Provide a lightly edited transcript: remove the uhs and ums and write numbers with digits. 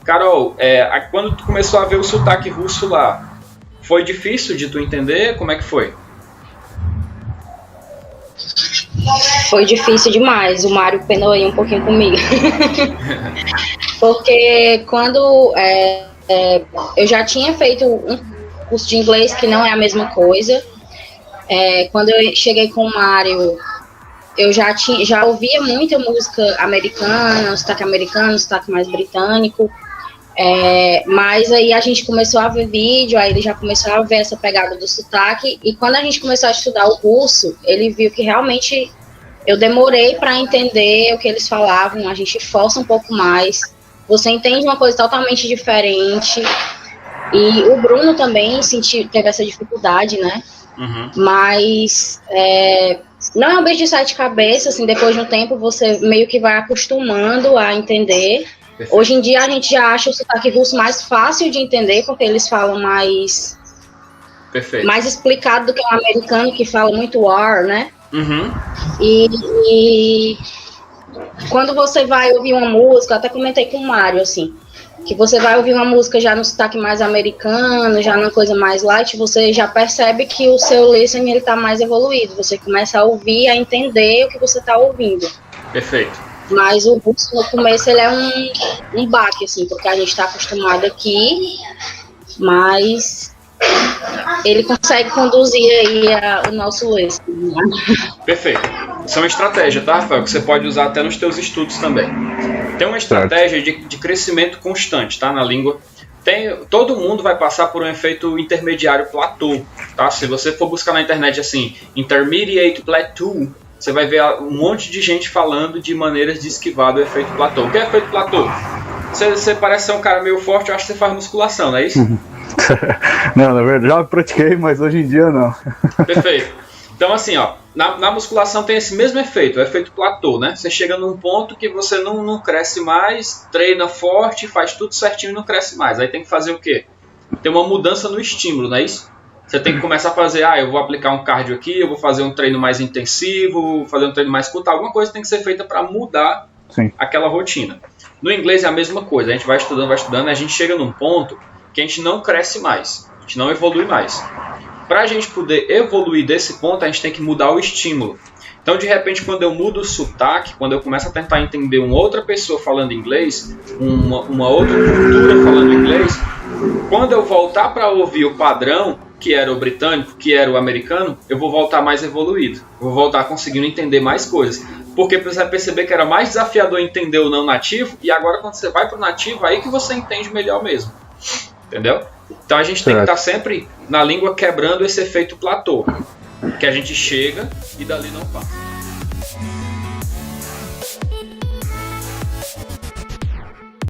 Carol, quando tu começou a ver o sotaque russo lá, foi difícil de tu entender? Como é que foi? Foi difícil demais. O Mário penou aí um pouquinho comigo. Porque quando eu já tinha feito um curso de inglês, que não é a mesma coisa. Quando eu cheguei com o Mário, eu já ouvia muita música americano, sotaque mais britânico. Mas aí a gente começou a ver vídeo, aí ele já começou a ver essa pegada do sotaque, e quando a gente começou a estudar o russo, ele viu que realmente eu demorei para entender o que eles falavam, a gente força um pouco mais, você entende uma coisa totalmente diferente, e o Bruno também teve essa dificuldade, né? Uhum. Mas não é um bicho de sete cabeças, assim, depois de um tempo você meio que vai acostumando a entender. Perfeito. Hoje em dia a gente já acha o sotaque russo mais fácil de entender, porque eles falam mais explicado do que o americano, que fala muito R, né? Uhum. E quando você vai ouvir uma música, eu até comentei com o Mário, assim, que você vai ouvir uma música já no sotaque mais americano, já numa coisa mais light, você já percebe que o seu listening ele tá mais evoluído, você começa a ouvir, a entender o que você tá ouvindo. Perfeito. Mas o russo no começo ele é um baque, assim, porque a gente está acostumado aqui, mas ele consegue conduzir aí o nosso listening. Perfeito. Isso é uma estratégia, tá, Rafael? Que você pode usar até nos teus estudos também. Tem uma estratégia de crescimento constante, tá, na língua. Todo mundo vai passar por um efeito intermediário platô, tá? Se você for buscar na internet assim, intermediate plateau, você vai ver um monte de gente falando de maneiras de esquivar do efeito platô. O que é efeito platô? Você parece ser um cara meio forte, eu acho que você faz musculação, não é isso? Não, na verdade, já pratiquei, mas hoje em dia não. Perfeito. Então assim, ó, na musculação tem esse mesmo efeito, o efeito platô, né? Você chega num ponto que você não cresce mais, treina forte, faz tudo certinho e não cresce mais. Aí tem que fazer o quê? Tem uma mudança no estímulo, não é isso? Você tem que começar a fazer, eu vou aplicar um cardio aqui, eu vou fazer um treino mais intensivo, vou fazer um treino mais curto, alguma coisa tem que ser feita para mudar aquela rotina. No inglês é a mesma coisa, a gente vai estudando, e a gente chega num ponto que a gente não cresce mais, a gente não evolui mais. Para a gente poder evoluir desse ponto, a gente tem que mudar o estímulo. Então, de repente, quando eu mudo o sotaque, quando eu começo a tentar entender uma outra pessoa falando inglês, uma outra cultura falando inglês, quando eu voltar para ouvir o padrão, que era o britânico, que era o americano, eu vou voltar mais evoluído. Eu vou voltar conseguindo entender mais coisas. Porque você vai perceber que era mais desafiador entender o não nativo, e agora quando você vai para o nativo, aí que você entende melhor mesmo. Entendeu? Então a gente tem que estar sempre na língua quebrando esse efeito platô. Que a gente chega e dali não passa.